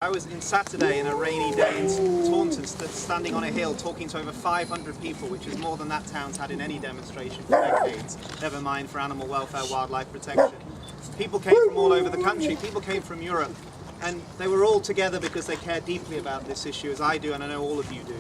I was in Saturday in a rainy day in Taunton, standing on a hill talking to over 500 people, which is more than that town's had in any demonstration for decades, never mind for animal welfare, wildlife protection. People came from all over the country, people came from Europe, and they were all together because they care deeply about this issue, as I do, and I know all of you do.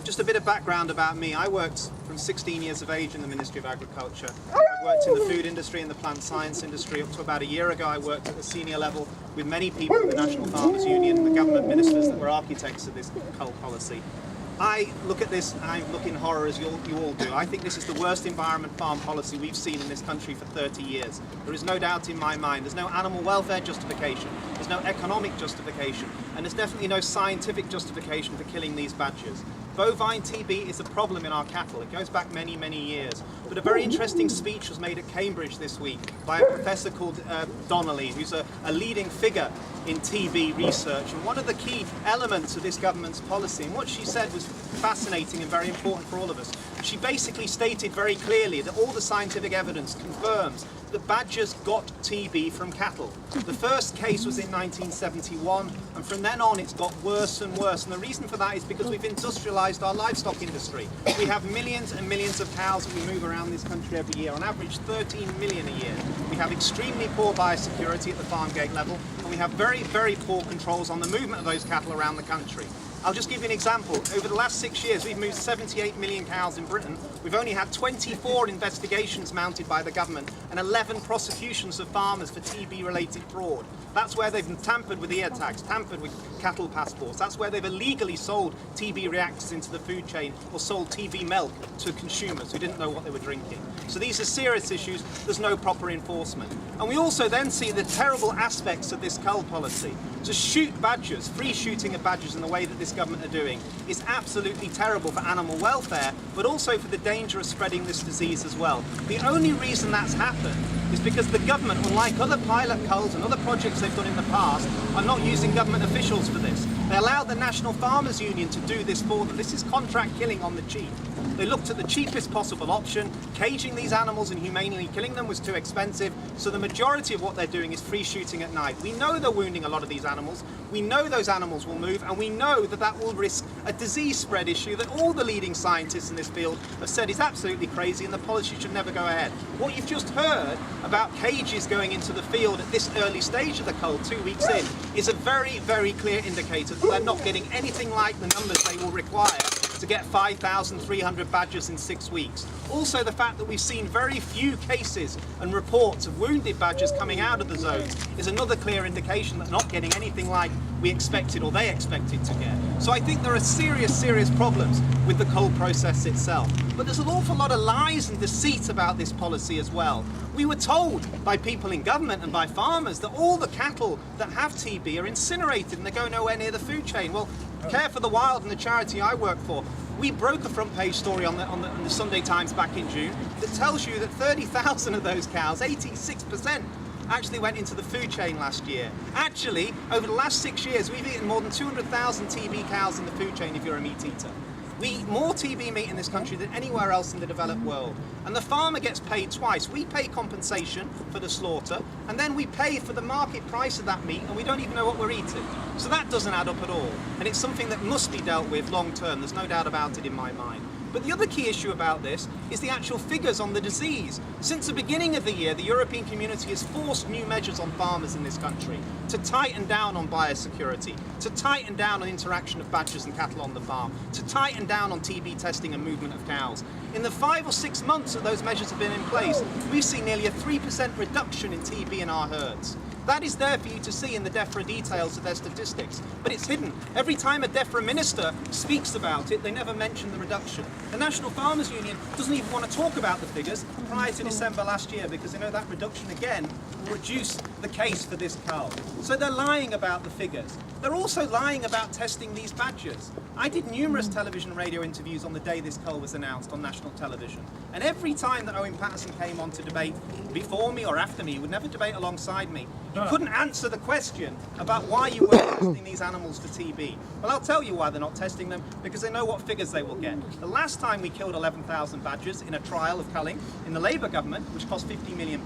Just a bit of background about me. I worked from 16 years of age in the Ministry of Agriculture. I worked in the food industry and the plant science industry. Up to about a year ago, I worked at the senior level with many people in the National Farmers Union, the government ministers that were architects of this Cull policy. I look at this and I look in horror, as you all do. I think this is the worst environment farm policy we've seen in this country for 30 years. There is no doubt in my mind. There's no animal welfare justification, there's no economic justification, and there's definitely no scientific justification for killing these badgers. Bovine TB is a problem in our cattle. It goes back many, many years. But a very interesting speech was made at Cambridge this week by a professor called Donnelly, who's a leading figure in TB research. And one of the key elements of this government's policy, and what she said was fascinating and very important for all of us, she basically stated very clearly that all the scientific evidence confirms that badgers got TB from cattle. The first case was in 1971, and from then on it's got worse and worse. And the reason for that is because we've industrialised our livestock industry. We have millions and millions of cows that we move around this country every year, on average 13 million a year. We have extremely poor biosecurity at the farm gate level, and we have very, very poor controls on the movement of those cattle around the country. I'll just give you an example. Over the last 6 years, we've moved 78 million cows in Britain. We've only had 24 investigations mounted by the government and 11 prosecutions of farmers for TB-related fraud. That's where they've tampered with ear tags, tampered with cattle passports. That's where they've illegally sold TB reactors into the food chain or sold TB milk to consumers who didn't know what they were drinking. So these are serious issues. There's no proper enforcement. And we also then see the terrible aspects of this cull policy. To shoot badgers, free shooting of badgers in the way that this government are doing, is absolutely terrible for animal welfare, but also for the danger of spreading this disease as well. The only reason that's happened is because the government, unlike other pilot culls and other projects they've done in the past, are not using government officials for this. They allowed the National Farmers Union to do this for them. This is contract killing on the cheap. They looked at the cheapest possible option. Caging these animals and humanely killing them was too expensive, so the majority of what they're doing is free shooting at night. We know they're wounding a lot of these animals, we know those animals will move, and we know that that will risk a disease spread issue that all the leading scientists in this field have said is absolutely crazy and the policy should never go ahead. What you've just heard about cages going into the field at this early stage of the cull, 2 weeks in, is a very, very clear indicator that they're not getting anything like the numbers they will require to get 5,300 badgers in 6 weeks. Also, the fact that we've seen very few cases and reports of wounded badgers coming out of the zones is another clear indication that they're not getting anything like we expected or they expected to get. So I think there are serious, serious problems with the cull process itself. But there's an awful lot of lies and deceit about this policy as well. We were told by people in government and by farmers that all the cattle that have TB are incinerated and they go nowhere near the food chain. Well, Care for the Wild and the charity I work for, we broke a front page story on the Sunday Times back in June that tells you that 30,000 of those cows, 86%, actually went into the food chain last year. Actually, over the last 6 years, we've eaten more than 200,000 TB cows in the food chain if you're a meat eater. We eat more TB meat in this country than anywhere else in the developed world. And the farmer gets paid twice. We pay compensation for the slaughter, and then we pay for the market price of that meat, and we don't even know what we're eating. So that doesn't add up at all. And it's something that must be dealt with long term. There's no doubt about it in my mind. But the other key issue about this is the actual figures on the disease. Since the beginning of the year, the European community has forced new measures on farmers in this country to tighten down on biosecurity, to tighten down on interaction of badgers and cattle on the farm, to tighten down on TB testing and movement of cows. In the 5 or 6 months that those measures have been in place, we've seen nearly a 3% reduction in TB in our herds. That is there for you to see in the DEFRA details of their statistics, but it's hidden. Every time a DEFRA minister speaks about it, they never mention the reduction. The National Farmers Union doesn't even want to talk about the figures prior to December last year because they know that reduction again will reduce the case for this cull. So they're lying about the figures. They're also lying about testing these badgers. I did numerous television and radio interviews on the day this cull was announced on national television. And every time that Owen Paterson came on to debate before me or after me, he would never debate alongside me. He couldn't answer the question about why you weren't testing these animals for TB. Well, I'll tell you why they're not testing them, because they know what figures they will get. The last time we killed 11,000 badgers in a trial of culling in the Labour government, which cost £50 million,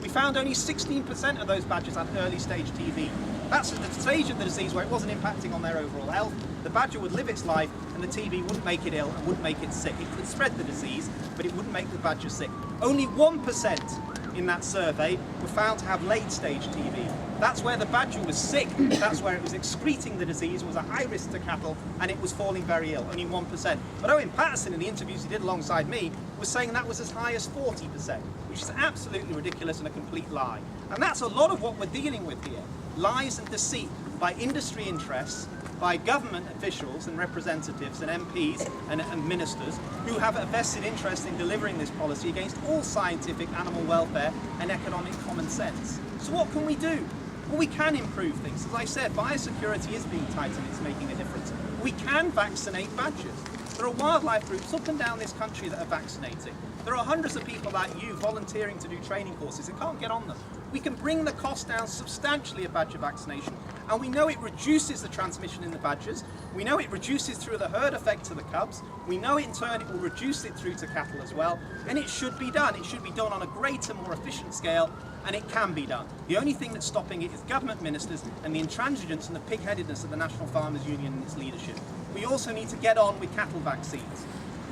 we found only 16% of those badgers had early stage TB. That's at the stage of the disease where it wasn't impacting on their overall health. The badger would live its life and the TB wouldn't make it ill and wouldn't make it sick. It could spread the disease, but it wouldn't make the badger sick. Only 1% in that survey were found to have late-stage TB. That's where the badger was sick, that's where it was excreting the disease, was a high risk to cattle, and it was falling very ill, only 1%. But Owen Patterson, in the interviews he did alongside me, was saying that was as high as 40%, which is absolutely ridiculous and a complete lie. And that's a lot of what we're dealing with here. Lies and deceit by industry interests, by government officials and representatives and MPs and ministers who have a vested interest in delivering this policy against all scientific animal welfare and economic common sense. So what can we do? Well, we can improve things. As I said, biosecurity is being tightened, it's making a difference. We can vaccinate badgers. There are wildlife groups up and down this country that are vaccinating. There are hundreds of people like you volunteering to do training courses and can't get on them. We can bring the cost down substantially of badger vaccination, and we know it reduces the transmission in the badgers. We know it reduces through the herd effect to the cubs. We know in turn it will reduce it through to cattle as well, and it should be done. It should be done on a greater, more efficient scale, and it can be done. The only thing that's stopping it is government ministers and the intransigence and the pig-headedness of the National Farmers Union and its leadership. We also need to get on with cattle vaccines.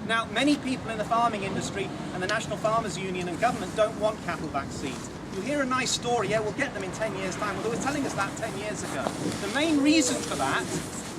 Now, many people in the farming industry and the National Farmers Union and government don't want cattle vaccines. You hear a nice story, yeah, we'll get them in 10 years' time. Well, they were telling us that 10 years ago. The main reason for that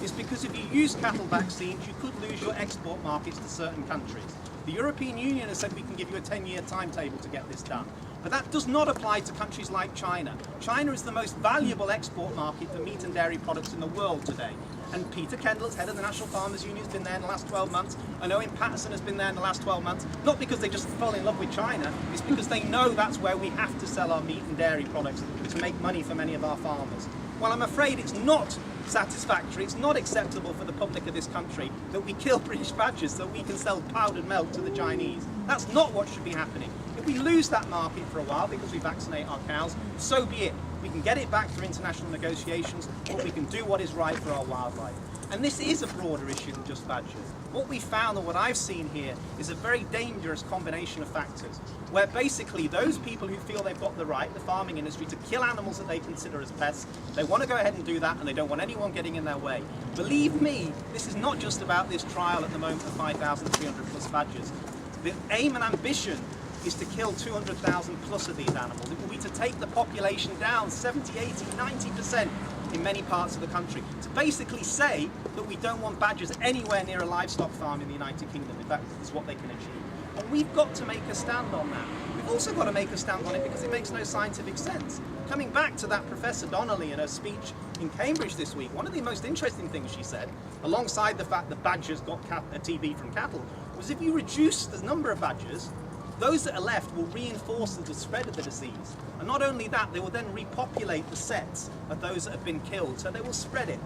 is because if you use cattle vaccines, you could lose your export markets to certain countries. The European Union has said we can give you a 10-year timetable to get this done. But that does not apply to countries like China. China is the most valuable export market for meat and dairy products in the world today. And Peter Kendall's head of the National Farmers Union has been there in the last 12 months. I know Owen Patterson has been there in the last 12 months. Not because they just fall in love with China, it's because they know that's where we have to sell our meat and dairy products to make money for many of our farmers. Well, I'm afraid it's not satisfactory, it's not acceptable for the public of this country that we kill British badgers so we can sell powdered milk to the Chinese. That's not what should be happening. If we lose that market for a while because we vaccinate our cows, so be it. We can get it back through international negotiations, but we can do what is right for our wildlife. And this is a broader issue than just badgers. What we found, and what I've seen here, is a very dangerous combination of factors, where basically those people who feel they've got the right, the farming industry, to kill animals that they consider as pests, they want to go ahead and do that, and they don't want anyone getting in their way. Believe me, this is not just about this trial at the moment of 5,300 plus badgers. The aim and ambition is to kill 200,000 plus of these animals. It will be to take the population down 70, 80, 90% in many parts of the country. To basically say that we don't want badgers anywhere near a livestock farm in the United Kingdom, if that is what they can achieve. And we've got to make a stand on that. We've also got to make a stand on it because it makes no scientific sense. Coming back to that Professor Donnelly in her speech in Cambridge this week, one of the most interesting things she said, alongside the fact that badgers got TB from cattle, was if you reduce the number of badgers, those that are left will reinforce the spread of the disease. And not only that, they will then repopulate the sets of those that have been killed, so they will spread it.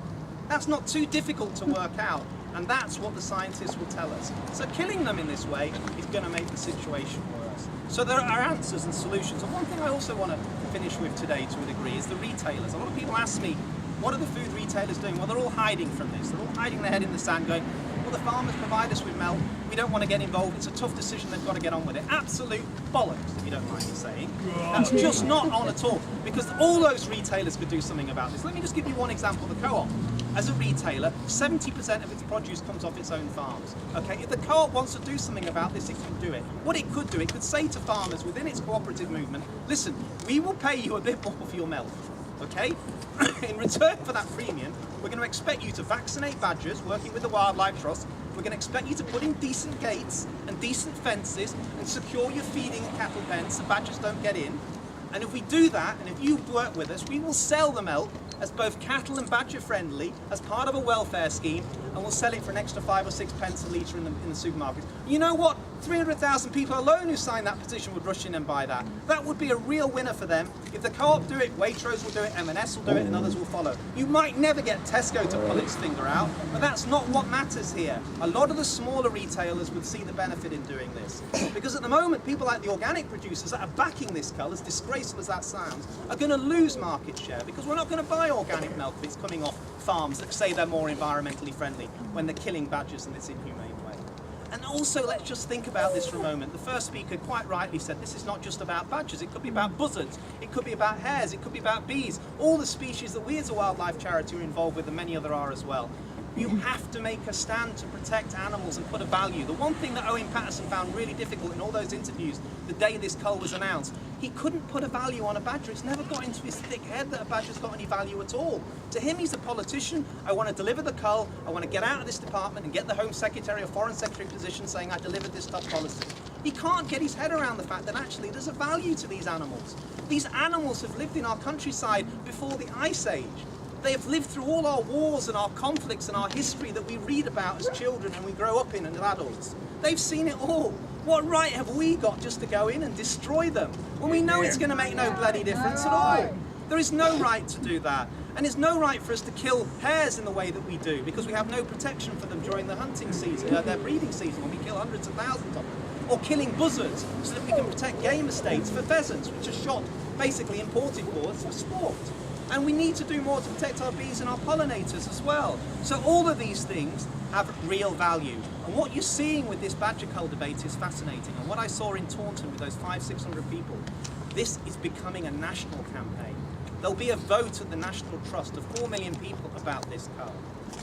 That's not too difficult to work out, and that's what the scientists will tell us. So killing them in this way is going to make the situation worse. So there are answers and solutions. And one thing I also want to finish with today to a degree is the retailers. A lot of people ask me, what are the food retailers doing? Well, they're all hiding from this. They're all hiding their head in the sand going, well, the farmers provide us with milk, we don't want to get involved, it's a tough decision, they've got to get on with it. Absolute bollocks, if you don't mind me saying. That's just not on at all, because all those retailers could do something about this. Let me just give you one example. The co-op, as a retailer, 70% of its produce comes off its own farms. Okay, if the co-op wants to do something about this, it can do it. What it could do, it could say to farmers within its cooperative movement, listen, we will pay you a bit more for your milk, okay? In return for that premium, we're going to expect you to vaccinate badgers, working with the Wildlife Trust. We're going to expect you to put in decent gates and decent fences and secure your feeding and cattle pens so badgers don't get in. And if we do that, and if you work with us, we will sell the milk as both cattle and badger friendly as part of a welfare scheme, and we'll sell it for an extra 5 or 6 pence a litre in the supermarkets. You know what? 300,000 people alone who signed that petition would rush in and buy that. That would be a real winner for them. If the co-op do it, Waitrose will do it, M&S will do it, and others will follow. You might never get Tesco to pull its finger out, but that's not what matters here. A lot of the smaller retailers would see the benefit in doing this. Because at the moment, people like the organic producers that are backing this cull, as disgraceful as that sounds, are going to lose market share because we're not going to buy organic milk if it's coming off farms that say they're more environmentally friendly when they're killing badgers in this inhumane way. And also, let's just think about this for a moment. The first speaker quite rightly said this is not just about badgers, it could be about buzzards, it could be about hares, it could be about bees, all the species that we as a wildlife charity are involved with, and many other are as well. You have to make a stand to protect animals and put a value. The one thing that Owen Patterson found really difficult in all those interviews the day this cull was announced, he couldn't put a value on a badger. It's never got into his thick head that a badger's got any value at all. To him, he's a politician. I want to deliver the cull. I want to get out of this department and get the Home Secretary or Foreign Secretary position saying I delivered this tough policy. He can't get his head around the fact that actually there's a value to these animals. These animals have lived in our countryside before the Ice Age. They have lived through all our wars and our conflicts and our history that we read about as children and we grow up in as adults. They've seen it all. What right have we got just to go in and destroy them when we know it's going to make no bloody difference at all? There is no right to do that. And there's no right for us to kill hares in the way that we do because we have no protection for them during the hunting season, their breeding season, when we kill hundreds of thousands of them. Or killing buzzards so that we can protect game estates for pheasants, which are shot, basically imported for sport. And we need to do more to protect our bees and our pollinators as well. So all of these things have real value. And what you're seeing with this badger cull debate is fascinating. And what I saw in Taunton with those 500-600 people, this is becoming a national campaign. There'll be a vote at the National Trust of 4 million people about this cull.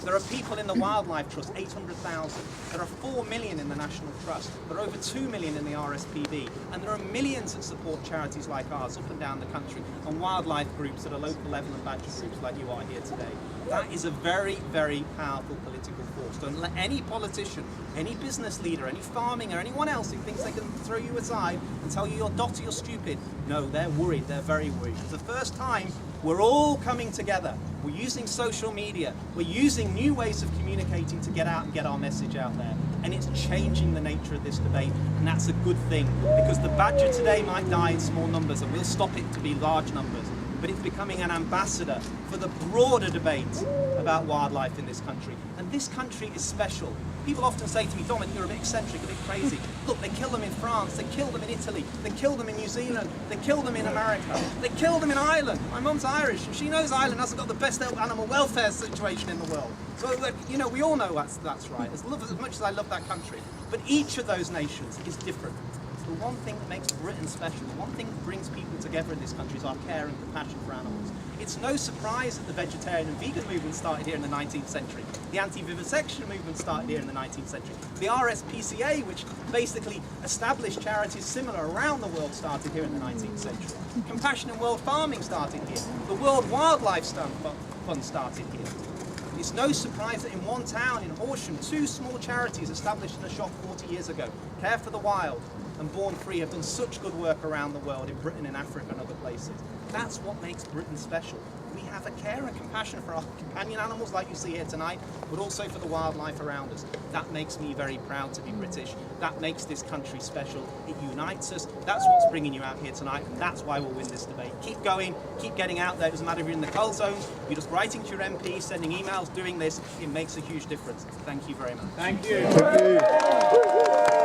There are people in the Wildlife Trust, 800,000. There are 4 million in the National Trust. There are over 2 million in the RSPB. And there are millions that support charities like ours up and down the country, and wildlife groups at a local level and badger groups like you are here today. That is a very, very powerful political force. Don't let any politician, any business leader, any farming or anyone else who thinks they can throw you aside and tell you you're dotty or stupid. No, they're worried. They're very worried. For the first time, we're all coming together. We're using social media. We're using new ways of communicating to get out and get our message out there. And it's changing the nature of this debate. And that's a good thing, because the badger today might die in small numbers and we'll stop it to be large numbers. But it's becoming an ambassador for the broader debate about wildlife in this country. And this country is special. People often say to me, Dominic, you're a bit eccentric, a bit crazy. Look, they kill them in France, they kill them in Italy, they kill them in New Zealand, they kill them in America, they kill them in Ireland. My mum's Irish, and she knows Ireland hasn't got the best animal welfare situation in the world. So, you know, we all know that's right, as much as I love that country. But each of those nations is different. The one thing that makes Britain special, the one thing that brings people together in this country is our care and compassion for animals. It's no surprise that the vegetarian and vegan movement started here in the 19th century. The anti-vivisection movement started here in the 19th century. The RSPCA, which basically established charities similar around the world, started here in the 19th century. Compassion in World Farming started here. The World Wildlife Fund started here. It's no surprise that in one town, in Horsham, 2 small charities established in a shop 40 years ago, Care for the Wild and Born Free, have done such good work around the world, in Britain, in Africa and other places. That's what makes Britain special. We have a care and compassion for our companion animals like you see here tonight, but also for the wildlife around us. That makes me very proud to be British. That makes this country special. It unites us. That's what's bringing you out here tonight, and that's why we'll win this debate. Keep going, keep getting out there. It doesn't matter if you're in the cull zones, you're just writing to your MP, sending emails, doing this. It makes a huge difference. Thank you very much. Thank you. Thank you.